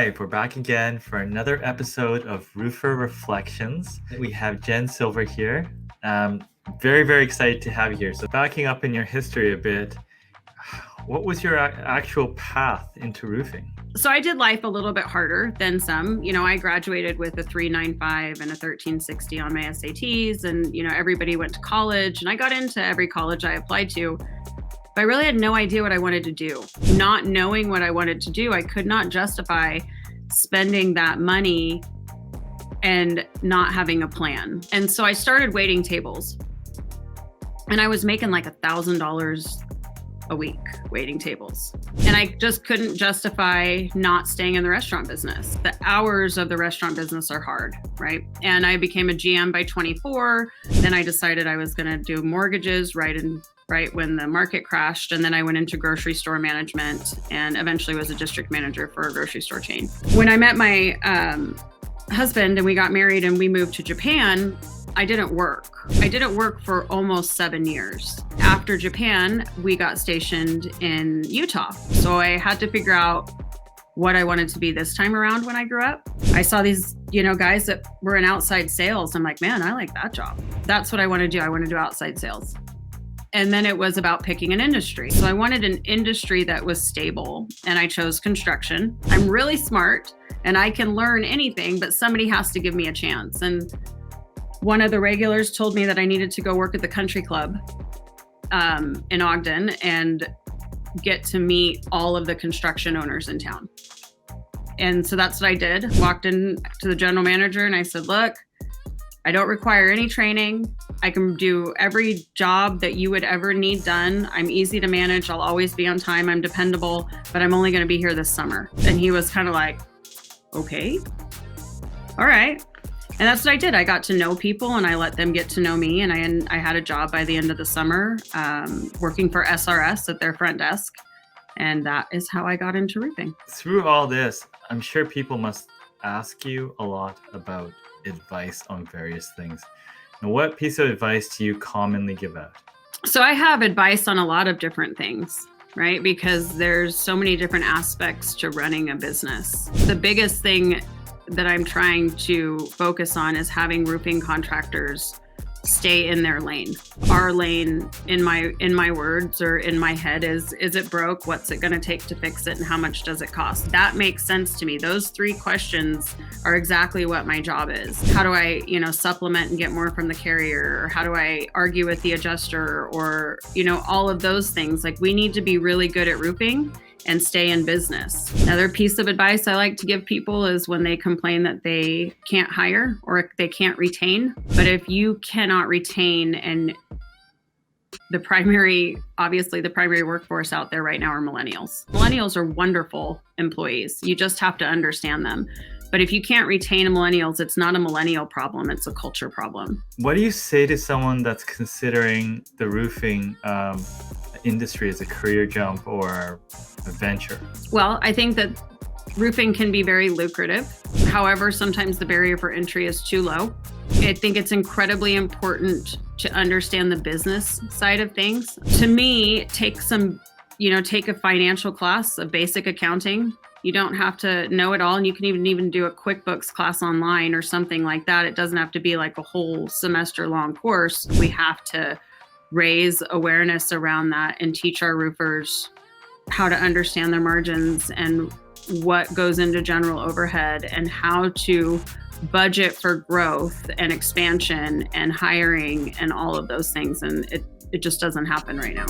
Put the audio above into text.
right, we're back again for another episode of Roofer Reflections. We have Jen Silver here. Very, very excited to have you here. So backing up in your history a bit, what was your actual path into roofing? So I did life a little bit harder than some. I graduated with a 3.95 and a 1360 on my SATs, and everybody went to college, and I got into every college I applied to. But I really had no idea what I wanted to do. Not knowing what I wanted to do, I could not justify spending that money and not having a plan. And so I started waiting tables. And I was making like $1,000 a week waiting tables. And I just couldn't justify not staying in the restaurant business. The hours of the restaurant business are hard, right? And I became a GM by 24. Then I decided I was going to do mortgages right when the market crashed. And then I went into grocery store management and eventually was a district manager for a grocery store chain. When I met my husband and we got married and we moved to Japan, I didn't work. I didn't work for almost 7 years. After Japan, we got stationed in Utah. So I had to figure out what I wanted to be this time around when I grew up. I saw these, guys that were in outside sales. I'm like, man, I like that job. That's what I want to do. I want to do outside sales. And then it was about picking an industry. So I wanted an industry that was stable, and I chose construction. I'm really smart and I can learn anything, but somebody has to give me a chance. And one of the regulars told me that I needed to go work at the country club in Ogden and get to meet all of the construction owners in town. And so that's what I did. Walked in to the general manager and I said, look, I don't require any training. I can do every job that you would ever need done. I'm easy to manage. I'll always be on time. I'm dependable, but I'm only going to be here this summer. And he was kind of like, okay, all right. And that's what I did. I got to know people and I let them get to know me. And I had a job by the end of the summer working for SRS at their front desk. And that is how I got into roofing. Through all this, I'm sure people must ask you a lot about advice on various things. Now, what piece of advice do you commonly give out? So I have advice on a lot of different things, right? Because there's so many different aspects to running a business. The biggest thing that I'm trying to focus on is having roofing contractors stay in their lane. Our lane, in my words or in my head, is it broke? What's it going to take to fix it? And how much does it cost? That makes sense to me. Those 3 questions are exactly what my job is. How do I, supplement and get more from the carrier? Or how do I argue with the adjuster? Or, all of those things. Like, we need to be really good at roofing and stay in business. Another piece of advice I like to give people is when they complain that they can't hire or they can't retain. But if you cannot retain, and the primary workforce out there right now are millennials. Millennials are wonderful employees. You just have to understand them. But if you can't retain millennials, it's not a millennial problem, it's a culture problem. What do you say to someone that's considering the roofing industry as a career jump or a venture? Well, I think that roofing can be very lucrative. However, sometimes the barrier for entry is too low. I think it's incredibly important to understand the business side of things. To me, take a financial class of basic accounting. You don't have to know it all, and you can even do a QuickBooks class online or something like that. It doesn't have to be like a whole semester long course. We have to raise awareness around that and teach our roofers how to understand their margins and what goes into general overhead and how to budget for growth and expansion and hiring and all of those things. And it just doesn't happen right now.